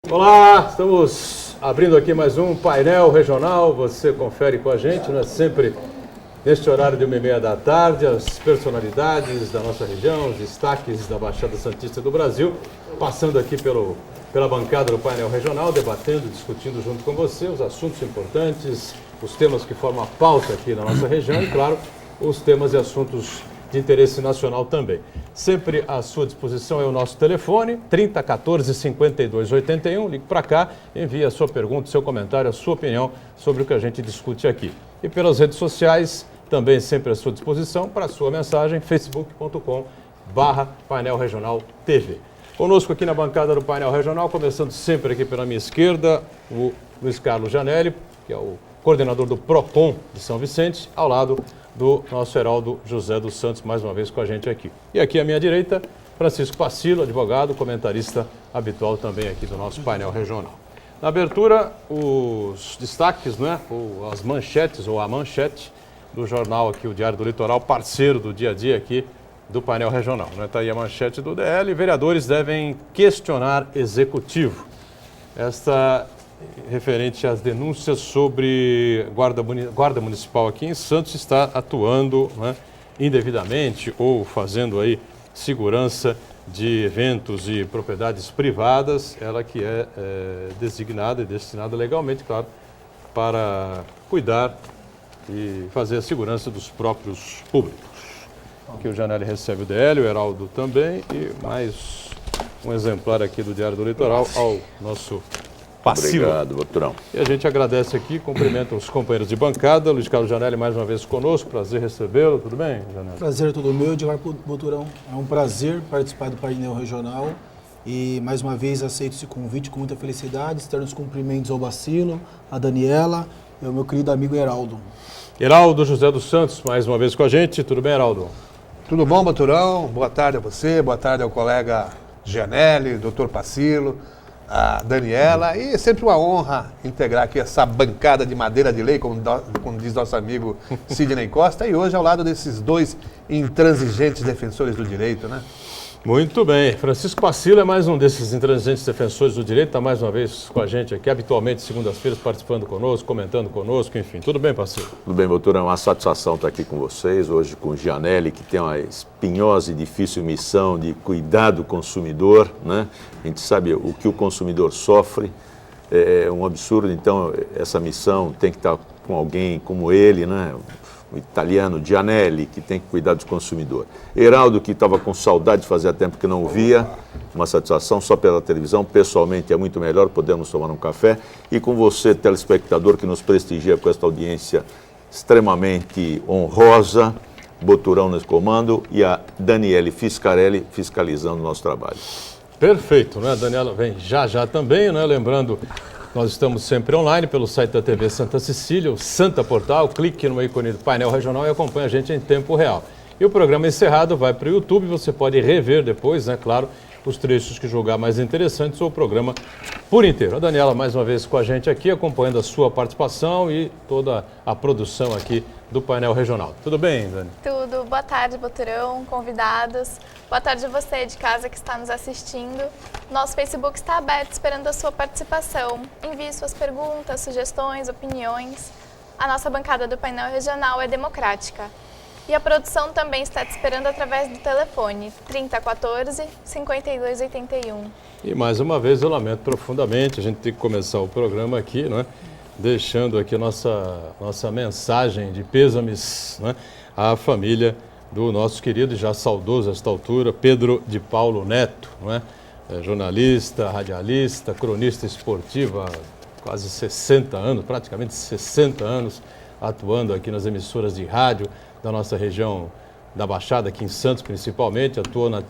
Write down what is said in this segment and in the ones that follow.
Olá, estamos abrindo aqui mais um painel regional. Você confere com a gente, né? Sempre neste horário de 1h30 da tarde, as personalidades da nossa região, os destaques da Baixada Santista do Brasil, passando aqui pela bancada do painel regional, debatendo, discutindo junto com você os assuntos importantes, os temas que formam a pauta aqui na nossa região e, claro, os temas e assuntos de interesse nacional também. Sempre à sua disposição é o nosso telefone, 30 14 52 81. Ligue para cá, envie a sua pergunta, seu comentário, a sua opinião sobre o que a gente discute aqui. E pelas redes sociais, também sempre à sua disposição para a sua mensagem, facebook.com/Painel Regional TV. Conosco aqui na bancada do Painel Regional, começando sempre aqui pela minha esquerda, o Luiz Carlos Janelli, que é o coordenador do PROCON de São Vicente, ao lado do nosso Heraldo José dos Santos, mais uma vez com a gente aqui. E aqui à minha direita, Francisco Pacilo, advogado, comentarista habitual também aqui do nosso painel regional. Na abertura, os destaques, né? As manchetes, ou a manchete do jornal aqui, o Diário do Litoral, parceiro do dia a dia aqui do painel regional. Está aí a manchete do DL: vereadores devem questionar executivo. Esta referente às denúncias sobre guarda municipal aqui em Santos está atuando, né, indevidamente ou fazendo aí segurança de eventos e propriedades privadas, ela que é designada e destinada legalmente, claro, para cuidar e fazer a segurança dos próprios públicos. Aqui o Janelli recebe o DL, o Heraldo também, e mais um exemplar aqui do Diário do Litoral ao nosso Pacilo. Obrigado, Boturão. E a gente agradece aqui, cumprimenta os companheiros de bancada. Luiz Carlos Janelli mais uma vez conosco, prazer recebê-lo. Tudo bem, Janelli? Prazer é todo meu, Edgar Boturão. É um prazer participar do painel regional e mais uma vez aceito esse convite com muita felicidade. Externos cumprimentos ao Pacilo, a Daniela e ao meu querido amigo Heraldo. Heraldo José dos Santos mais uma vez com a gente. Tudo bem, Heraldo? Tudo bom, Boturão? Boa tarde a você, boa tarde ao colega Janelli, doutor Pacilo, a Daniela, e é sempre uma honra integrar aqui essa bancada de madeira de lei, como diz nosso amigo Sidney Costa, e hoje ao lado desses dois intransigentes defensores do direito, né? Muito bem. Francisco Pacilo é mais um desses intransigentes defensores do direito, está mais uma vez com a gente aqui, habitualmente segundas-feiras participando conosco, comentando conosco, enfim. Tudo bem, Pacilo? Tudo bem, Boturão. É uma satisfação estar aqui com vocês, hoje com o Janelli, que tem uma espinhosa e difícil missão de cuidar do consumidor, né? A gente sabe o que o consumidor sofre, é um absurdo, então essa missão tem que estar com alguém como ele, né? O italiano Janelli, que tem que cuidar do consumidor. Heraldo, que estava com saudade, fazia tempo que não o via, uma satisfação só pela televisão, pessoalmente é muito melhor, podemos tomar um café. E com você, telespectador, que nos prestigia com esta audiência extremamente honrosa, Boturão nesse comando e a Daniele Fiscarelli fiscalizando o nosso trabalho. Perfeito, né? A Daniela vem já também, né? Lembrando, nós estamos sempre online pelo site da TV Santa Cecília, o Santa Portal, clique no ícone do painel regional e acompanhe a gente em tempo real. E o programa encerrado vai para o YouTube, você pode rever depois, né, claro, os trechos que julgar mais interessantes ou o programa por inteiro. A Daniela mais uma vez com a gente aqui, acompanhando a sua participação e toda a produção aqui do painel regional. Tudo bem, Dani? Tudo. Boa tarde, Boturão, convidados. Boa tarde a você de casa que está nos assistindo. Nosso Facebook está aberto esperando a sua participação. Envie suas perguntas, sugestões, opiniões. A nossa bancada do painel regional é democrática. E a produção também está te esperando através do telefone 30 14 52 81. E mais uma vez eu lamento profundamente, a gente tem que começar o programa aqui, né? Deixando aqui nossa mensagem de pêsames, né, à família do nosso querido e já saudoso a esta altura, Pedro de Paulo Neto, né? Jornalista, radialista, cronista esportivo há quase 60 anos, praticamente 60 anos, atuando aqui nas emissoras de rádio da nossa região da Baixada, aqui em Santos principalmente, atuou na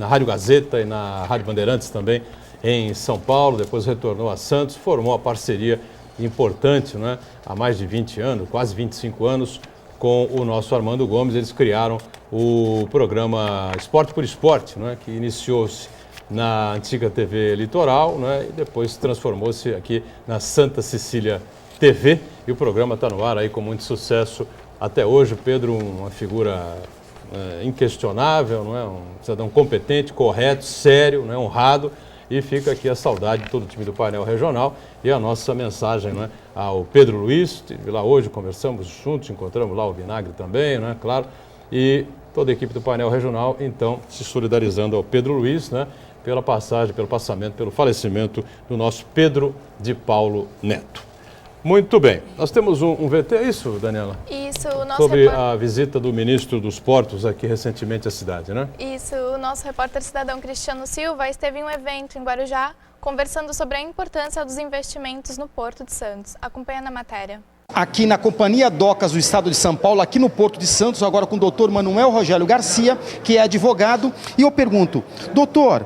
Rádio Gazeta e na Rádio Bandeirantes também em São Paulo, depois retornou a Santos, formou a parceria importante, né, há mais de 20 anos, quase 25 anos, com o nosso Armando Gomes. Eles criaram o programa Esporte por Esporte, né, que iniciou-se na antiga TV Litoral, né, e depois transformou-se aqui na Santa Cecília TV, e o programa está no ar aí com muito sucesso até hoje. O Pedro, uma figura inquestionável, não é? Um cidadão competente, correto, sério, não é? Honrado, E fica aqui a saudade de todo o time do painel regional e a nossa mensagem, né, ao Pedro Luiz. Estive lá hoje, conversamos juntos, encontramos lá o Vinagre também, né, claro. E toda a equipe do painel regional, então, se solidarizando ao Pedro Luiz, né, pela passagem, pelo passamento, pelo falecimento do nosso Pedro de Paulo Neto. Muito bem. Nós temos um VT, é isso, Daniela? Isso, o nosso Sobre a visita do ministro dos Portos aqui recentemente à cidade, né? Isso, o nosso repórter cidadão Cristiano Silva esteve em um evento em Guarujá conversando sobre a importância dos investimentos no Porto de Santos. Acompanha na matéria. Aqui na Companhia Docas do Estado de São Paulo, aqui no Porto de Santos, agora com o doutor Manuel Rogério Garcia, que é advogado. E eu pergunto, doutor,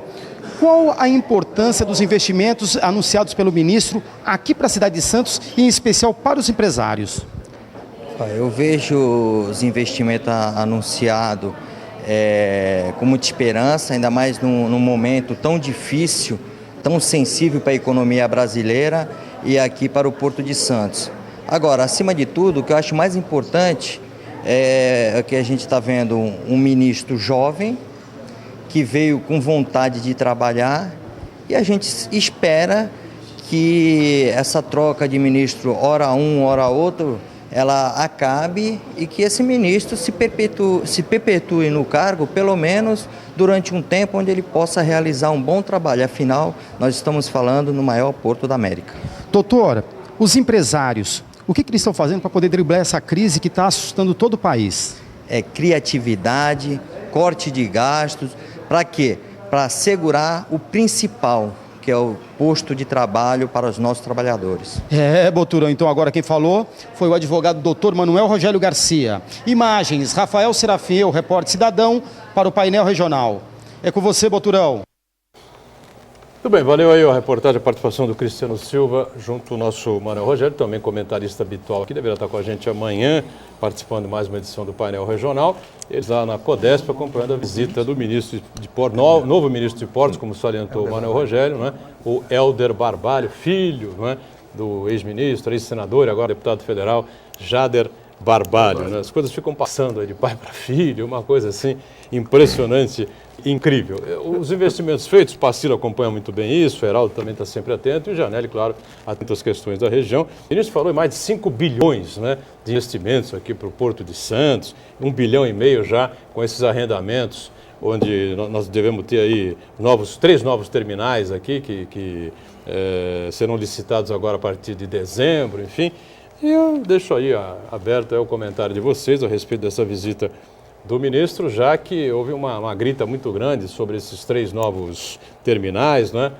qual a importância dos investimentos anunciados pelo ministro aqui para a cidade de Santos, e em especial para os empresários? Eu vejo os investimentos anunciados com muita esperança, ainda mais num momento tão difícil, tão sensível para a economia brasileira e aqui para o Porto de Santos. Agora, acima de tudo, o que eu acho mais importante é que a gente está vendo um ministro jovem, que veio com vontade de trabalhar, e a gente espera que essa troca de ministro, ora um, ora outro, ela acabe e que esse ministro se perpetue no cargo, pelo menos durante um tempo onde ele possa realizar um bom trabalho. Afinal, nós estamos falando no maior porto da América. Doutor, os empresários, o que eles estão fazendo para poder driblar essa crise que está assustando todo o país? É criatividade, corte de gastos. Para quê? Para assegurar o principal, que é o posto de trabalho para os nossos trabalhadores. Boturão, então agora quem falou foi o advogado doutor Manuel Rogério Garcia. Imagens, Rafael Serafim, o repórter cidadão para o painel regional. É com você, Boturão. Muito bem, valeu aí a reportagem, a participação do Cristiano Silva, junto ao nosso Manuel Rogério, também comentarista habitual aqui, deverá estar com a gente amanhã, participando de mais uma edição do painel regional. Eles lá na Codesp, acompanhando a visita do ministro de Portos, novo ministro de Portos, como salientou o Manuel Rogério, né? O Helder Barbalho, filho, né, do ex-ministro, ex-senador e agora deputado federal, Jader Barbalho. Né? As coisas ficam passando aí de pai para filho, uma coisa assim impressionante, incrível. Os investimentos feitos, o Pacilo acompanha muito bem isso, o Heraldo também está sempre atento, e o Gianelli, claro, atento às questões da região. O ministro falou em mais de 5 bilhões, né, de investimentos aqui para o Porto de Santos, 1,5 bilhão já com esses arrendamentos, onde nós devemos ter aí 3 novos terminais aqui, que serão licitados agora a partir de dezembro, enfim. E eu deixo aí aberto o comentário de vocês a respeito dessa visita do ministro, já que houve uma grita muito grande sobre esses 3 novos terminais, né?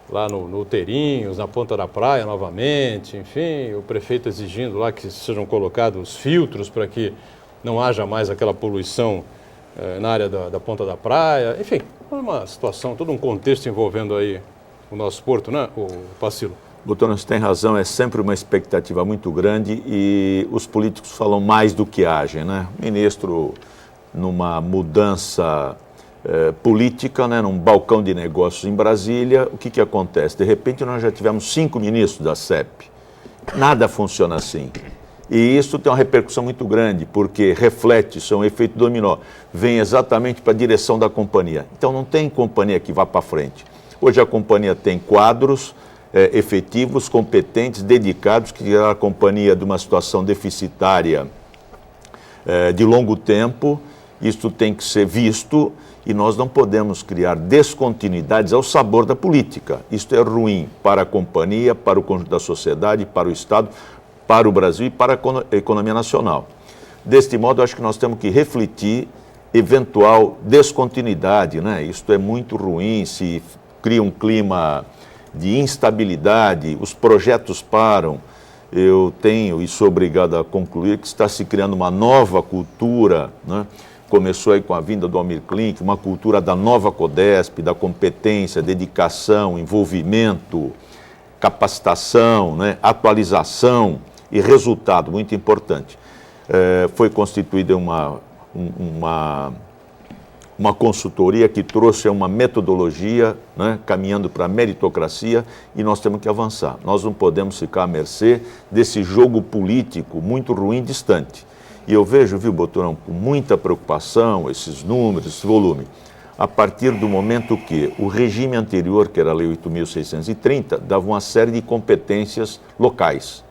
Lá no Terinhos, na Ponta da Praia novamente, enfim, o prefeito exigindo lá que sejam colocados filtros para que não haja mais aquela poluição na área da Ponta da Praia, enfim, uma situação, todo um contexto envolvendo aí o nosso porto, né, o Pacilo? Doutor, você tem razão, é sempre uma expectativa muito grande e os políticos falam mais do que agem, né? O ministro, numa mudança política, né, num balcão de negócios em Brasília, o que acontece? De repente nós já tivemos 5 ministros da CEP. Nada funciona assim. E isso tem uma repercussão muito grande, porque reflete, isso é um efeito dominó, vem exatamente para a direção da companhia. Então não tem companhia que vá para frente. Hoje a companhia tem quadros efetivos, competentes, dedicados, que tiraram a companhia de uma situação deficitária de longo tempo. Isso tem que ser visto e nós não podemos criar descontinuidades ao sabor da política. Isto é ruim para a companhia, para o conjunto da sociedade, para o Estado, para o Brasil e para a economia nacional. Deste modo, acho que nós temos que refletir eventual descontinuidade, né? Isto é muito ruim, se cria um clima de instabilidade, os projetos param. Eu tenho e sou obrigado a concluir que está se criando uma nova cultura, né? Começou aí com a vinda do Almir Klink, uma cultura da nova Codesp, da competência, dedicação, envolvimento, capacitação, né? Atualização e resultado, muito importante. Foi constituída uma consultoria que trouxe uma metodologia, né, caminhando para a meritocracia, e nós temos que avançar. Nós não podemos ficar à mercê desse jogo político muito ruim, distante. E eu vejo, viu, Boturão, com muita preocupação, esses números, esse volume. a partir do momento que o regime anterior, que era a Lei 8.630, dava uma série de competências locais.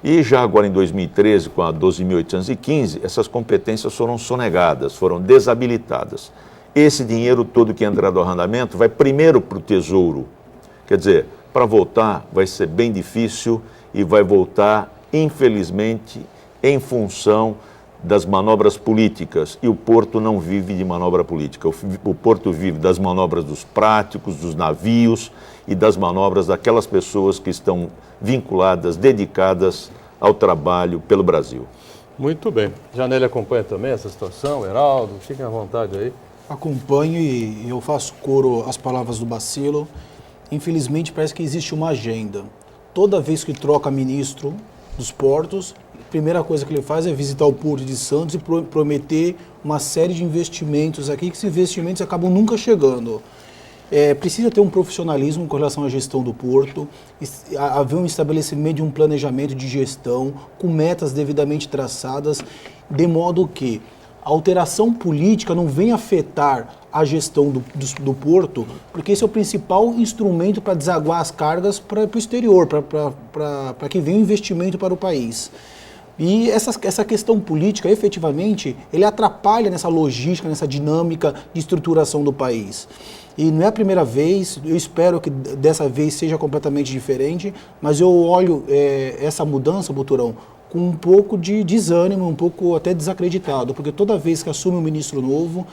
E já agora em 2013, com a 12.815, essas competências foram sonegadas, foram desabilitadas. Esse dinheiro todo que entra do arrendamento vai primeiro para o Tesouro. Quer dizer, para voltar vai ser bem difícil e vai voltar, infelizmente, em função das manobras políticas. E o Porto não vive de manobra política. O Porto vive das manobras dos práticos, dos navios e das manobras daquelas pessoas que estão vinculadas, dedicadas ao trabalho pelo Brasil. Muito bem. Janelli acompanha também essa situação, Heraldo, fiquem à vontade aí. Acompanho e eu faço coro às palavras do Bacilo. Infelizmente, parece que existe uma agenda. Toda vez que troca ministro dos portos, a primeira coisa que ele faz é visitar o Porto de Santos e prometer uma série de investimentos aqui, que esses investimentos acabam nunca chegando. Precisa ter um profissionalismo com relação à gestão do porto, haver um estabelecimento de um planejamento de gestão com metas devidamente traçadas, de modo que a alteração política não venha afetar a gestão do porto, porque esse é o principal instrumento para desaguar as cargas para o exterior, para que venha um investimento para o país. E essa questão política, efetivamente, ele atrapalha nessa logística, nessa dinâmica de estruturação do país. E não é a primeira vez, eu espero que dessa vez seja completamente diferente, mas eu olho essa mudança, Buturão, com um pouco de desânimo, um pouco até desacreditado, porque toda vez que assume um ministro novo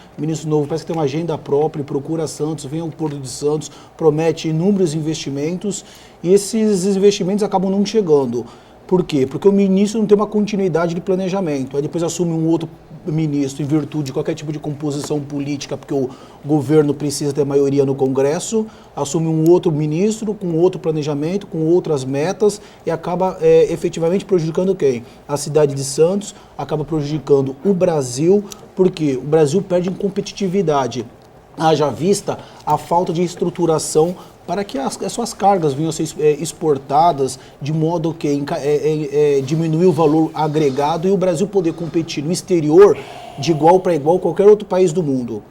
parece que tem uma agenda própria, procura Santos, vem ao Porto de Santos, promete inúmeros investimentos e esses investimentos acabam não chegando. Por quê? Porque o ministro não tem uma continuidade de planejamento. Aí depois assume um outro ministro em virtude de qualquer tipo de composição política, porque o governo precisa ter maioria no Congresso, assume um outro ministro com outro planejamento, com outras metas e acaba efetivamente prejudicando quem? A cidade de Santos, acaba prejudicando o Brasil, porque o Brasil perde em competitividade. Haja vista a falta de estruturação para que as suas cargas venham a ser exportadas de modo que diminuir o valor agregado e o Brasil poder competir no exterior de igual para igual qualquer outro país do mundo.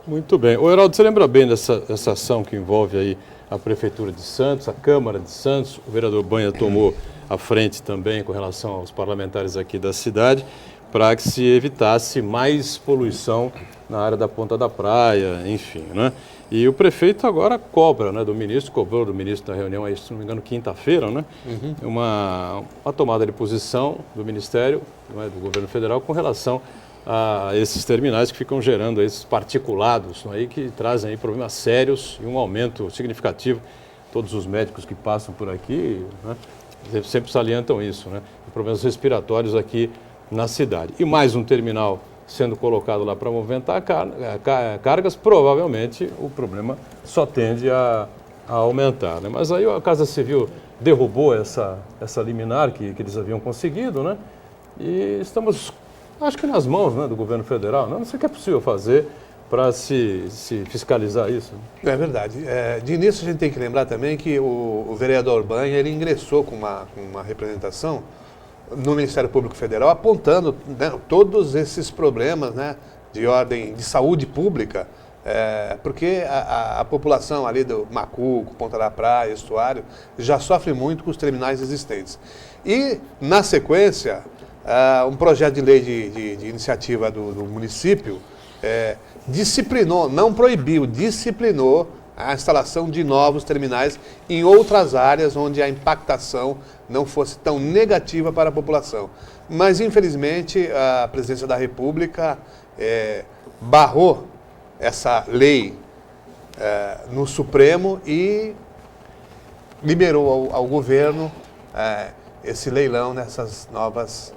Muito bem. O Heraldo, você lembra bem dessa ação que envolve aí a Prefeitura de Santos, a Câmara de Santos, o vereador Banha tomou a frente também com relação aos parlamentares aqui da cidade, para que se evitasse mais poluição na área da Ponta da Praia, enfim, né? E o prefeito agora cobra, né, cobrou do ministro na reunião, aí, se não me engano, quinta-feira, né? Uma tomada de posição do Ministério, né, do Governo Federal, com relação a esses terminais que ficam gerando esses particulados, né, que trazem aí problemas sérios e um aumento significativo. Todos os médicos que passam por aqui, né, sempre salientam isso, né? Problemas respiratórios aqui na cidade. E mais um terminal sendo colocado lá para movimentar cargas, provavelmente o problema só tende a aumentar, né? Mas aí a Casa Civil derrubou essa liminar que eles haviam conseguido, né? E estamos, acho que nas mãos, né, do governo federal. Não sei o que é possível fazer para se fiscalizar isso. É verdade. De início a gente tem que lembrar também que o vereador Banha, ele ingressou com uma representação no Ministério Público Federal, apontando, né, todos esses problemas, né, de ordem de saúde pública, porque a população ali do Macuco, Ponta da Praia, Estuário, já sofre muito com os terminais existentes. E, na sequência, um projeto de lei de iniciativa do município disciplinou, não proibiu, disciplinou a instalação de novos terminais em outras áreas onde a impactação não fosse tão negativa para a população. Mas, infelizmente, a Presidência da República barrou essa lei no Supremo e liberou ao governo esse leilão nessas novas,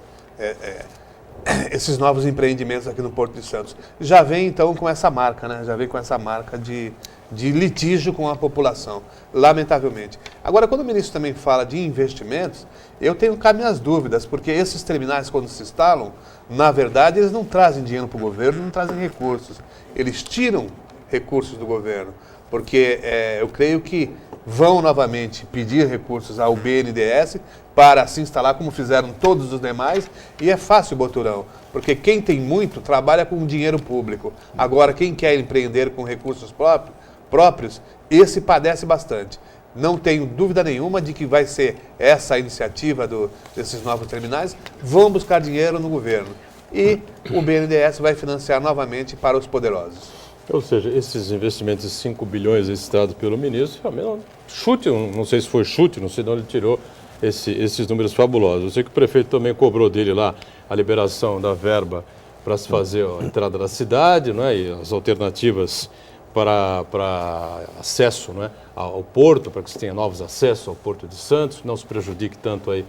esses novos empreendimentos aqui no Porto de Santos. Já vem, então, com essa marca, né? Já vem com essa marca de litígio com a população, lamentavelmente. Agora, quando o ministro também fala de investimentos, eu tenho cá minhas dúvidas, porque esses terminais, quando se instalam, na verdade, eles não trazem dinheiro para o governo, não trazem recursos. Eles tiram recursos do governo, porque eu creio que vão novamente pedir recursos ao BNDES para se instalar como fizeram todos os demais, e é fácil, Boturão, porque quem tem muito trabalha com dinheiro público. Agora, quem quer empreender com recursos próprios, esse padece bastante. Não tenho dúvida nenhuma de que vai ser essa a iniciativa desses novos terminais, vão buscar dinheiro no governo. E o BNDES vai financiar novamente para os poderosos. Ou seja, esses investimentos de 5 bilhões citados pelo ministro, realmente, chute, não sei se foi chute, não sei de onde ele tirou esses números fabulosos. Eu sei que o prefeito também cobrou dele lá a liberação da verba para se fazer a entrada da cidade, não é? E as alternativas para acesso, não é? Ao porto, para que se tenha novos acessos ao Porto de Santos, não se prejudique tanto aí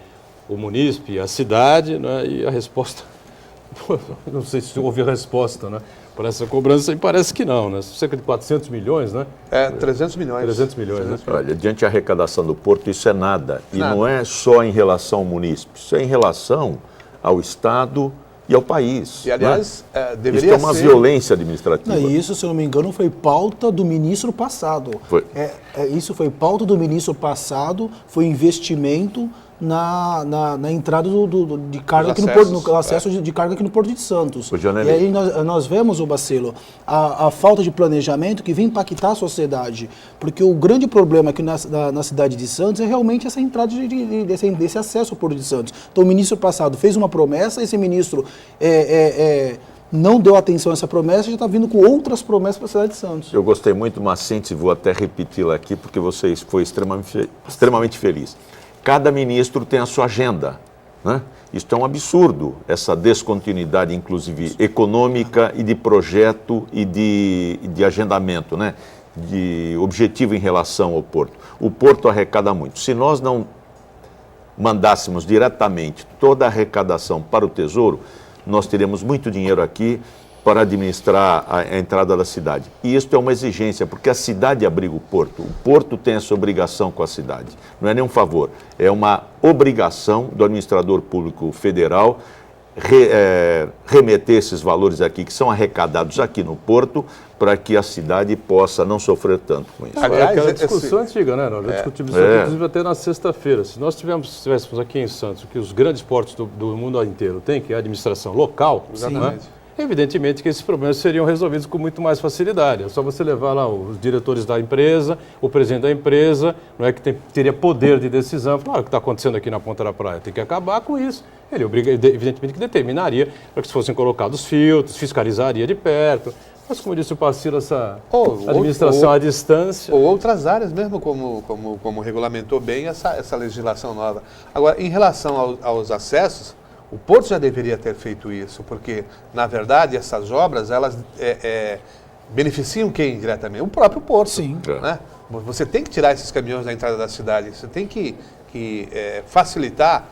o munícipe e a cidade, não é? E a resposta, não sei se houve resposta, né, para essa cobrança, e parece que não, né? Cerca de 400 milhões, né? 300 milhões. 300 milhões, né? Olha, diante da arrecadação do Porto, isso é nada. E não é só em relação ao munícipe, isso é em relação ao Estado e ao país. E, aliás, deveria isso é uma violência administrativa. Não, isso, se eu não me engano, foi pauta do ministro passado. Foi. Isso foi pauta do ministro passado, foi investimento na entrada de carga aqui no Porto, no acesso de carga aqui no Porto de Santos. E aí nós vemos, o Bacilo, a falta de planejamento que vem impactar a sociedade, porque o grande problema aqui na cidade de Santos é realmente essa entrada desse acesso ao Porto de Santos. Então o ministro passado fez uma promessa, esse ministro não deu atenção a essa promessa, já está vindo com outras promessas para a cidade de Santos. Eu gostei muito de uma síntese, vou até repeti-la aqui, porque você foi extremamente feliz. Cada ministro tem a sua agenda, né? Isto é um absurdo, essa descontinuidade, inclusive econômica e de projeto e de agendamento, né? De objetivo em relação ao Porto. O Porto arrecada muito. Se nós não mandássemos diretamente toda a arrecadação para o Tesouro, nós teríamos muito dinheiro aqui para administrar a entrada da cidade. E isso é uma exigência, porque a cidade abriga o Porto. O Porto tem essa obrigação com a cidade. Não é nenhum favor, é uma obrigação do administrador público federal remeter esses valores aqui, que são arrecadados aqui no Porto, para que a cidade possa não sofrer tanto com isso. Aliás, aquela discussão antiga, né? Nós já discutimos isso aqui, inclusive até na sexta-feira. Se nós tivéssemos aqui em Santos o que os grandes portos do mundo inteiro têm, que é a administração local, né? Evidentemente que esses problemas seriam resolvidos com muito mais facilidade. É só você levar lá os diretores da empresa, o presidente da empresa, não é que teria poder de decisão, falar, o que está acontecendo aqui na Ponta da Praia, tem que acabar com isso. Ele evidentemente que determinaria para que fossem colocados filtros, fiscalizaria de perto. Mas, como disse o Pacilo, essa administração à distância... Ou outras áreas mesmo, como regulamentou bem essa legislação nova. Agora, em relação aos acessos, o Porto já deveria ter feito isso, porque, na verdade, essas obras, elas beneficiam quem diretamente? O próprio Porto. Sim. Né? Você tem que tirar esses caminhões da entrada da cidade, você tem que facilitar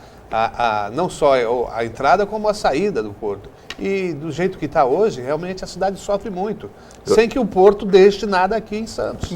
não só a entrada, como a saída do Porto. E do jeito que está hoje, realmente a cidade sofre muito, sem que o Porto deixe nada aqui em Santos.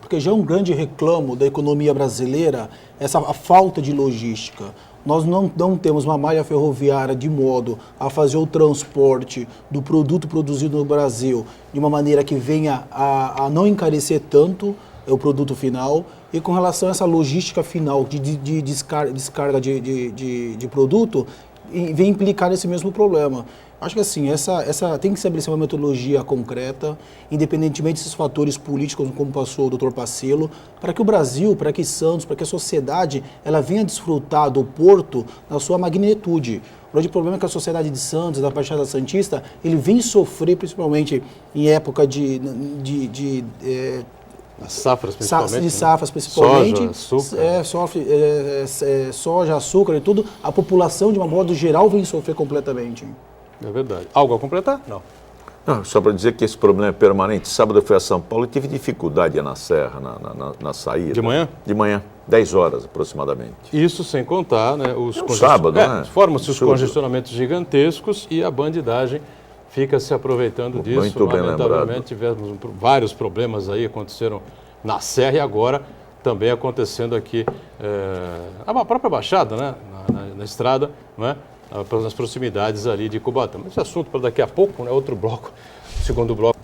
Porque já é um grande reclamo da economia brasileira, a falta de logística. Nós não temos uma malha ferroviária de modo a fazer o transporte do produto produzido no Brasil de uma maneira que venha a não encarecer tanto o produto final. E com relação a essa logística final de descarga de produto, vem implicar nesse mesmo problema. Acho que assim, tem que se estabelecer uma metodologia concreta, independentemente desses fatores políticos, como passou o Dr. Pacilo, para que o Brasil, para que Santos, para que a sociedade, ela venha desfrutar do Porto na sua magnitude. O grande problema é que a sociedade de Santos, da Baixada Santista, ele vem sofrer, principalmente em época safras, principalmente. De safras, principalmente. Soja, açúcar. Soja, açúcar e tudo. A população, de uma modo geral, vem sofrer completamente. É verdade. Algo a completar? Não. Não, só para dizer que esse problema é permanente. Sábado eu fui a São Paulo e tive dificuldade na serra, na saída. De manhã? De manhã, 10 horas aproximadamente. Isso sem contar, né, sábado, né? Formam-se os congestionamentos gigantescos e a bandidagem fica se aproveitando disso. Muito bem lembrado. Tivemos vários problemas aí, aconteceram na serra e agora também acontecendo aqui na própria Baixada, né, na estrada, não é? Nas proximidades ali de Cubatão. Mas esse assunto para daqui a pouco, né? Outro bloco, segundo bloco.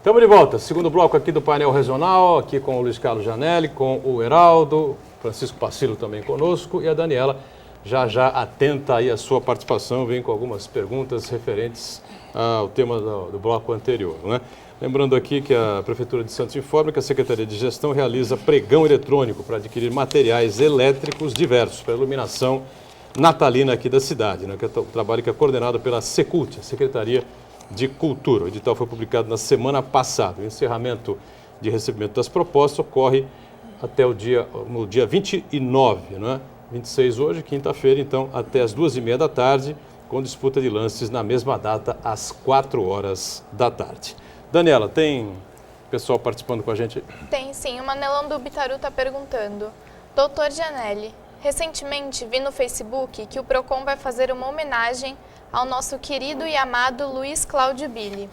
Estamos de volta, segundo bloco aqui do painel regional, aqui com o Luiz Carlos Gianelli, com o Heraldo, Francisco Pacillo também conosco e a Daniela já atenta aí a sua participação, vem com algumas perguntas referentes ao tema do bloco anterior, né? Lembrando aqui que a Prefeitura de Santos informa que a Secretaria de Gestão realiza pregão eletrônico para adquirir materiais elétricos diversos para iluminação natalina aqui da cidade, né? Que é um trabalho que é coordenado pela Secult, a Secretaria de Cultura. O edital foi publicado na semana passada. O encerramento de recebimento das propostas ocorre até no dia 29, né? 26 hoje, quinta-feira, então, até as 2h30 da tarde, com disputa de lances na mesma data, às 4h da tarde. Daniela, tem pessoal participando com a gente? Tem sim, o Manelão do Bitaru está perguntando. Doutor Gianelli, recentemente vi no Facebook que o PROCON vai fazer uma homenagem ao nosso querido e amado Luiz Cláudio Billy.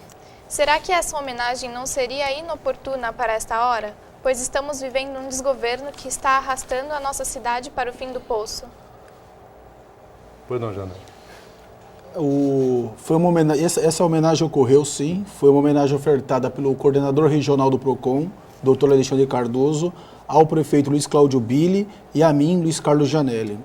Será que essa homenagem não seria inoportuna para esta hora? Pois estamos vivendo um desgoverno que está arrastando a nossa cidade para o fim do poço. Pois não, Janel. Foi uma homenagem, essa homenagem ocorreu sim, foi uma homenagem ofertada pelo coordenador regional do PROCON, Dr. Alexandre Cardoso, ao prefeito Luiz Cláudio Billy e a mim, Luiz Carlos Gianelli.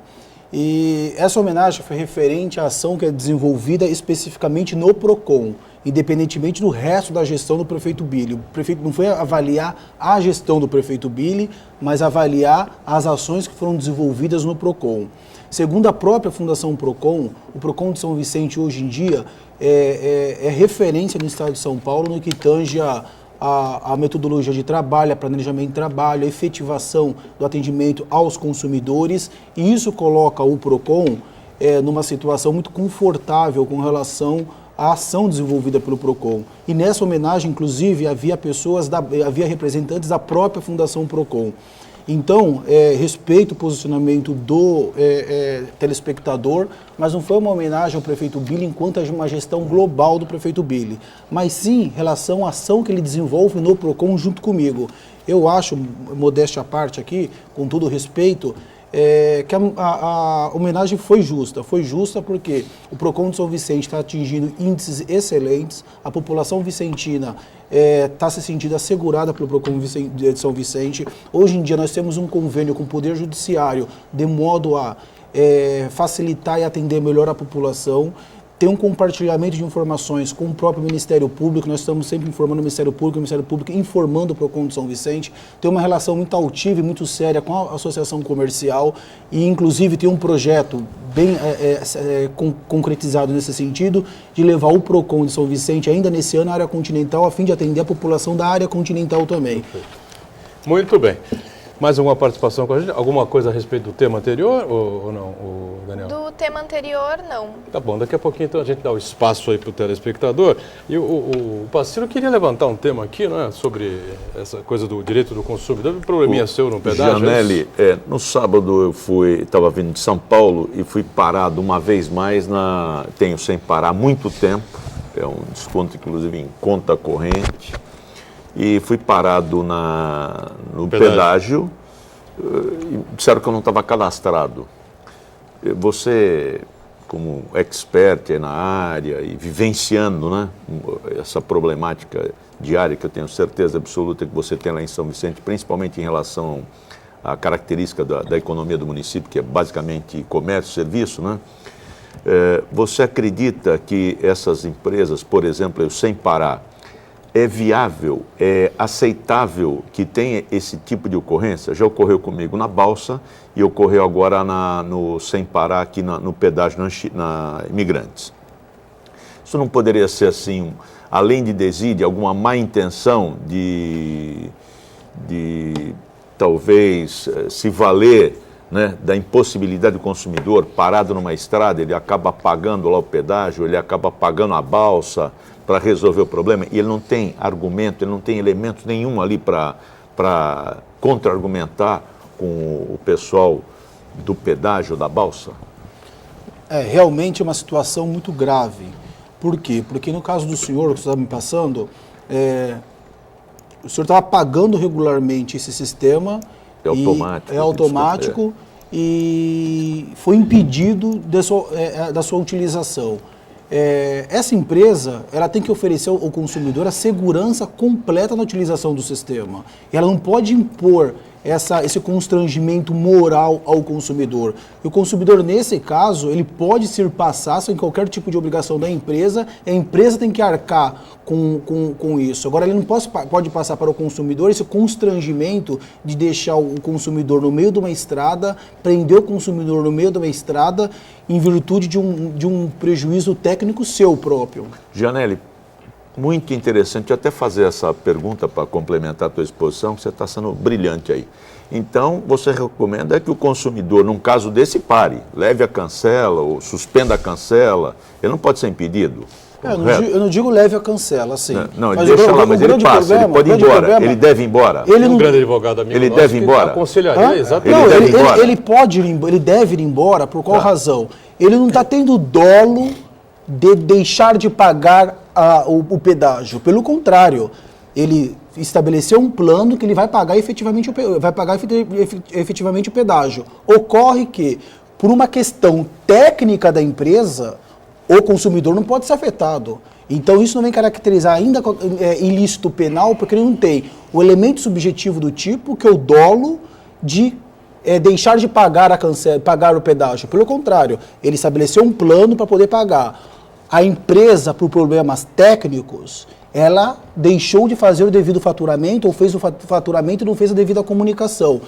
E essa homenagem foi referente à ação que é desenvolvida especificamente no PROCON, independentemente do resto da gestão do prefeito Billy. O prefeito não foi avaliar a gestão do prefeito Billy, mas avaliar as ações que foram desenvolvidas no PROCON. Segundo a própria Fundação PROCON, o PROCON de São Vicente hoje em dia é referência no estado de São Paulo no que tange a metodologia de trabalho, a planejamento de trabalho, a efetivação do atendimento aos consumidores, e isso coloca o PROCON numa situação muito confortável com relação à ação desenvolvida pelo PROCON. E nessa homenagem, inclusive, havia representantes da própria Fundação PROCON. Então, respeito o posicionamento do telespectador, mas não foi uma homenagem ao prefeito Billy enquanto uma gestão global do prefeito Billy, mas sim em relação à ação que ele desenvolve no PROCON junto comigo. Eu acho, modéstia à parte aqui, com todo respeito, que a homenagem foi justa porque o PROCON de São Vicente está atingindo índices excelentes, a população vicentina está se sentindo assegurada pelo PROCON de São Vicente. Hoje em dia nós temos um convênio com o Poder Judiciário de modo a facilitar e atender melhor a população. Tem um compartilhamento de informações com o próprio Ministério Público, nós estamos sempre informando o Ministério Público informando o PROCON de São Vicente. Tem uma relação muito altiva e muito séria com a Associação Comercial e, inclusive, tem um projeto bem concretizado nesse sentido de levar o PROCON de São Vicente ainda nesse ano à área continental, a fim de atender a população da área continental também. Muito bem. Mais alguma participação com a gente? Alguma coisa a respeito do tema anterior ou não, Daniel? Do tema anterior, não. Tá bom, daqui a pouquinho então a gente dá o espaço aí para o telespectador. E o Pacillo queria levantar um tema aqui, né, sobre essa coisa do direito do consumidor. Um probleminha seu no pedágio? Gianelli, no sábado eu estava vindo de São Paulo e fui parado uma vez mais tenho sem parar há muito tempo, é um desconto inclusive em conta corrente. E fui parado no pedágio e disseram que eu não estava cadastrado. Você, como expert aí na área e vivenciando, né, essa problemática diária que eu tenho certeza absoluta que você tem lá em São Vicente, principalmente em relação à característica da economia do município, que é basicamente comércio e serviço, né? Você acredita que essas empresas, por exemplo, Sem Parar, é viável, é aceitável que tenha esse tipo de ocorrência? Já ocorreu comigo na Balsa e ocorreu agora no Sem Parar aqui no pedágio na Imigrantes. Isso não poderia ser assim, além de desídia, alguma má intenção de talvez se valer, né, da impossibilidade do consumidor parado numa estrada, ele acaba pagando lá o pedágio, ele acaba pagando a balsa para resolver o problema, e ele não tem argumento, ele não tem elemento nenhum ali para contra-argumentar com o pessoal do pedágio da balsa? Realmente é uma situação muito grave. Por quê? Porque no caso do senhor, que você estava me passando, o senhor estava pagando regularmente esse sistema. É automático. É automático e foi impedido da sua utilização. essa empresa ela tem que oferecer ao consumidor a segurança completa na utilização do sistema. Ela não pode impor esse constrangimento moral ao consumidor. E o consumidor, nesse caso, ele pode se passar sem qualquer tipo de obrigação da empresa, e a empresa tem que arcar com isso. Agora, ele não pode passar para o consumidor esse constrangimento de deixar o consumidor no meio de uma estrada, prender o consumidor no meio de uma estrada, em virtude de um prejuízo técnico seu próprio. Gianelli, muito interessante. Eu até fazer essa pergunta para complementar a tua exposição, que você está sendo brilhante aí. Então, você recomenda que o consumidor, num caso desse, pare, leve a cancela ou suspenda a cancela. Ele não pode ser impedido? Eu não digo leve a cancela, assim. Não, ele deixa lá, mas ele passa, ele pode ir embora. Ele deve ir embora. Um grande advogado amigo ele nosso deve ir embora. Aconselharia, exatamente. Não, ele pode ir embora, ele deve ir embora, por qual razão? Ele não está tendo dolo de deixar de pagar o pedágio. Pelo contrário, ele estabeleceu um plano que ele vai pagar efetivamente o pedágio. Ocorre que, por uma questão técnica da empresa, o consumidor não pode ser afetado. Então isso não vem caracterizar ainda ilícito penal, porque ele não tem o elemento subjetivo do tipo, que é o dolo de deixar de pagar pagar o pedágio. Pelo contrário, ele estabeleceu um plano para poder pagar. A empresa, por problemas técnicos, ela deixou de fazer o devido faturamento, ou fez o faturamento e não fez a devida comunicação.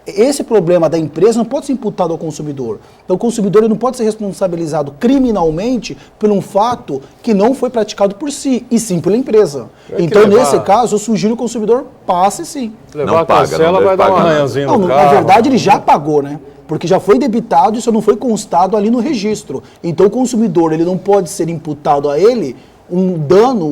Esse problema da empresa não pode ser imputado ao consumidor. Então, o consumidor não pode ser responsabilizado criminalmente por um fato que não foi praticado por si, e sim pela empresa. Então, nesse caso, eu sugiro que o consumidor passe sim. Levar a cancela vai dar um arranhãozinho no carro. Na verdade, ele já pagou, né? Porque já foi debitado e isso não foi constado ali no registro. Então, o consumidor ele não pode ser imputado a ele um dano,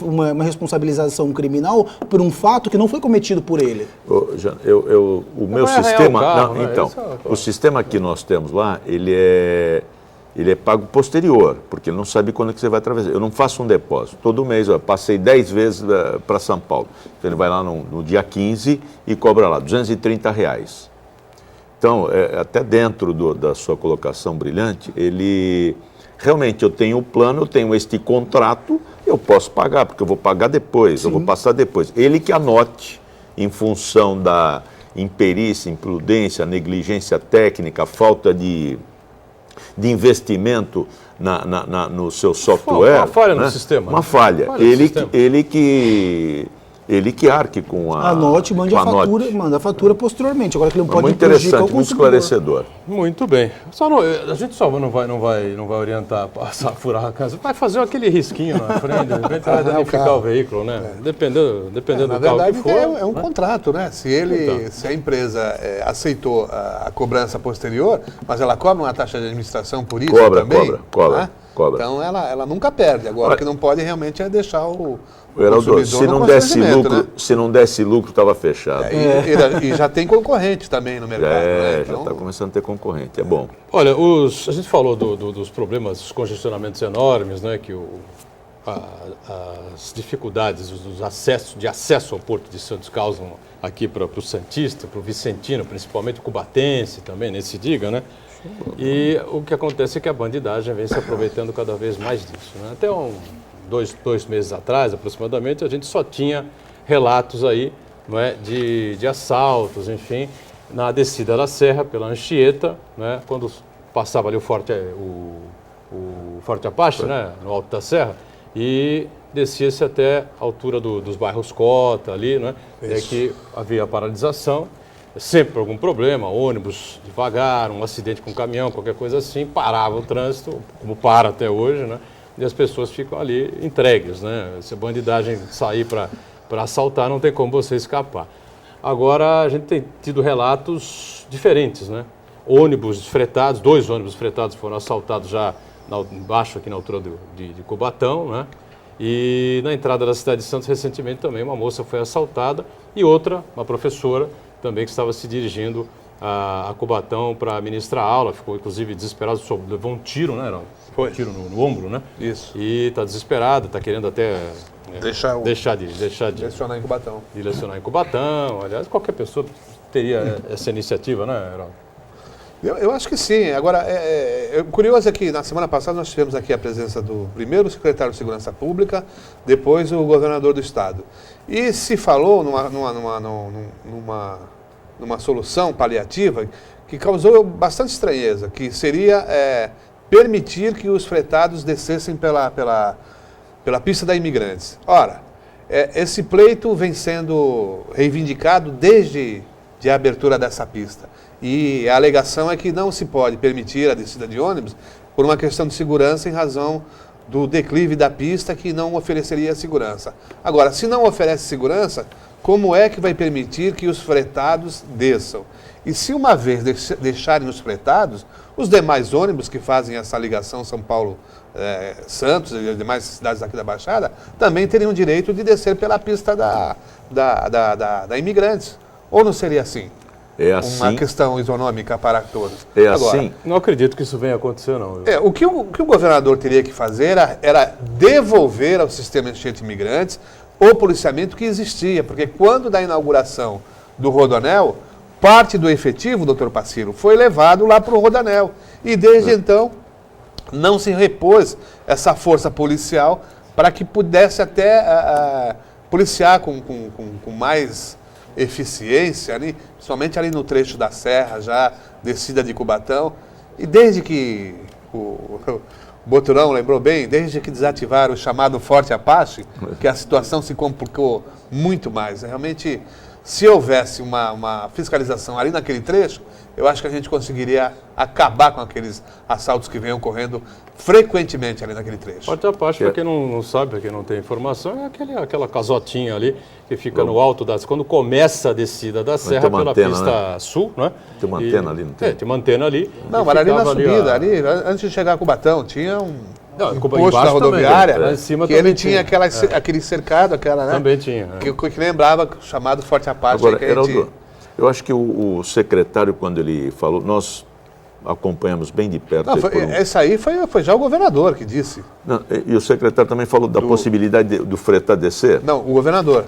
uma responsabilização criminal por um fato que não foi cometido por ele. O meu sistema... Carro, não, então, o sistema que nós temos lá, ele é pago posterior, porque ele não sabe quando é que você vai atravessar. Eu não faço um depósito. Todo mês, eu passei 10 vezes para São Paulo. Então, ele vai lá no dia 15 e cobra lá R$230. Então, até dentro da sua colocação brilhante, realmente eu tenho o plano, eu tenho este contrato, eu posso pagar, porque eu vou pagar depois, eu vou passar depois. Ele que anote, em função da imperícia, imprudência, negligência técnica, falta de investimento no seu software. Uma falha no sistema. Uma falha. Ele que arque com a... Anote, manda a fatura posteriormente. Agora que ele não pode muito interessante, muito esclarecedor. Muito bem. A gente só não vai orientar a furar a casa. Vai fazer aquele risquinho na frente, de repente vai danificar o veículo, né? Dependendo do carro que for. É um contrato, né? Se a empresa aceitou a cobrança posterior, mas ela cobra uma taxa de administração por isso também? Cobra. Então ela nunca perde. Agora, o que não pode realmente é deixar o se não desse lucro, estava fechado. E já tem concorrente também no mercado. Né? Então, já está começando a ter concorrente, é bom. Olha, a gente falou dos problemas, dos congestionamentos enormes, né, que as dificuldades, os acessos, de acesso ao Porto de Santos causam aqui para o santista, para o vicentino, principalmente o cubatense também, nem se diga, né? E o que acontece é que a bandidagem vem se aproveitando cada vez mais disso, né? Até dois meses atrás, aproximadamente, a gente só tinha relatos aí, não é, de assaltos, enfim, na descida da serra, pela Anchieta, né, quando passava ali o Forte Apache, né, no alto da serra, e descia-se até a altura dos bairros Cota, ali, né, é que havia paralisação, sempre por algum problema, ônibus devagar, um acidente com caminhão, qualquer coisa assim, parava o trânsito, como para até hoje, né? E as pessoas ficam ali entregues, né? Se a bandidagem sair para assaltar, não tem como você escapar. Agora, a gente tem tido relatos diferentes, né? Ônibus fretados, 2 ônibus fretados foram assaltados já embaixo, aqui na altura de Cubatão, né? E na entrada da cidade de Santos, recentemente também, uma moça foi assaltada e outra, uma professora, também que estava se dirigindo a Cubatão para ministrar aula, ficou inclusive desesperado, levou um tiro, né? Um tiro no ombro, né? Isso. E está desesperado, está querendo até deixar de lecionar em Cubatão. De lecionar em Cubatão. Aliás, qualquer pessoa teria essa iniciativa, né, Heraldo? Eu acho que sim. Agora, curioso é que na semana passada nós tivemos aqui a presença do primeiro secretário de Segurança Pública, depois o governador do Estado. E se falou numa solução paliativa que causou bastante estranheza, que seria permitir que os fretados descessem pela pista da Imigrantes. Ora, esse pleito vem sendo reivindicado desde a abertura dessa pista. E a alegação é que não se pode permitir a descida de ônibus por uma questão de segurança em razão do declive da pista que não ofereceria segurança. Agora, se não oferece segurança, como é que vai permitir que os fretados desçam? E se uma vez deixarem os fretados, os demais ônibus que fazem essa ligação São Paulo-Santos e as demais cidades aqui da Baixada também teriam direito de descer pela pista da Imigrantes. Ou não seria assim? É assim. Uma questão isonômica para todos. É Agora, assim. Não acredito que isso venha a acontecer, não. o que o governador teria que fazer era devolver ao sistema enchente imigrantes o policiamento que existia, porque quando da inauguração do Rodoanel, parte do efetivo, doutor Pacilo, foi levado lá para o Rodoanel. E desde então não se repôs essa força policial para que pudesse até policiar com mais eficiência, somente ali no trecho da Serra, já descida de Cubatão. E desde que o Boturão lembrou bem, desde que desativaram o chamado Forte Apache, que a situação se complicou muito mais. Realmente, se houvesse uma fiscalização ali naquele trecho, eu acho que a gente conseguiria acabar com aqueles assaltos que vêm ocorrendo frequentemente ali naquele trecho. Forte Apache, para quem não sabe, para quem não tem informação, é aquela casotinha ali que fica no alto quando começa a descida da serra pela antena, pista sul, né? Tem uma antena ali, não tem? Tem uma antena ali. Não, mas ali na subida, ali, antes de chegar a Cubatão, tinha um posto da rodoviária, lá em cima que ele tinha aquele cercado, né? Também tinha. Que lembrava chamado Forte Apache. Agora, Heraldo, eu acho que o secretário, quando ele falou, nós acompanhamos bem de perto. Essa aí foi já o governador que disse. Não, e o secretário também falou da possibilidade do fretado descer? Não, o governador.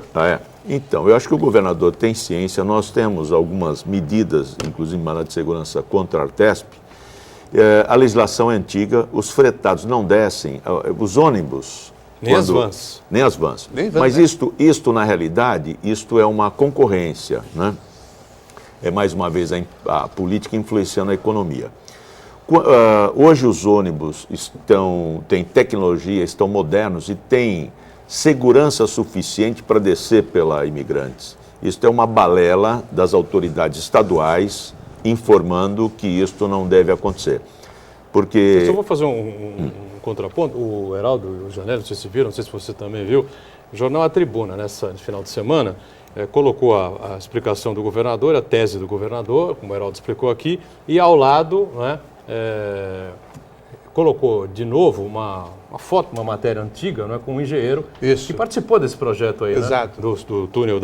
Então, eu acho que o governador tem ciência, nós temos algumas medidas, inclusive em matéria de segurança contra a Artesp. A legislação é antiga, os fretados não descem, os ônibus... Nem as vans. Nem as vans. Mas isto, na realidade, isto é uma concorrência, né? É, mais uma vez, a política influenciando a economia. Hoje os ônibus têm tecnologia, estão modernos e têm segurança suficiente para descer pela Imigrantes. Isto é uma balela das autoridades estaduais informando que isto não deve acontecer. Porque... Eu só vou fazer um contraponto. O Heraldo e o Janelli, não sei se viram, não sei se você também viu, o jornal A Tribuna, nesse final de semana, colocou a explicação do governador, a tese do governador, como o Heraldo explicou aqui, e ao lado, né, colocou de novo uma foto, uma matéria antiga, né, com um engenheiro que participou desse projeto aí, exato, né, do túnel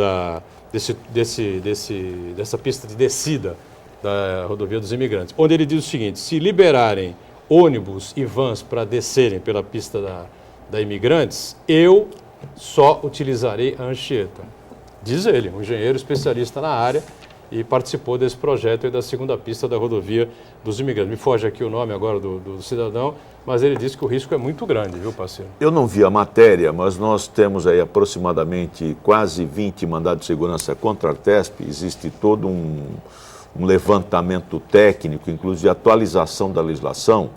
dessa pista de descida da rodovia dos Imigrantes, onde ele diz o seguinte: se liberarem ônibus e vans para descerem pela pista da Imigrantes, eu só utilizarei a Anchieta. Diz ele, um engenheiro especialista na área e participou desse projeto aí da segunda pista da rodovia dos Imigrantes. Me foge aqui o nome agora do cidadão, mas ele disse que o risco é muito grande, viu, parceiro? Eu não vi a matéria, mas nós temos aí aproximadamente quase 20 mandados de segurança contra a Artesp. Existe todo um levantamento técnico, inclusive atualização da legislação.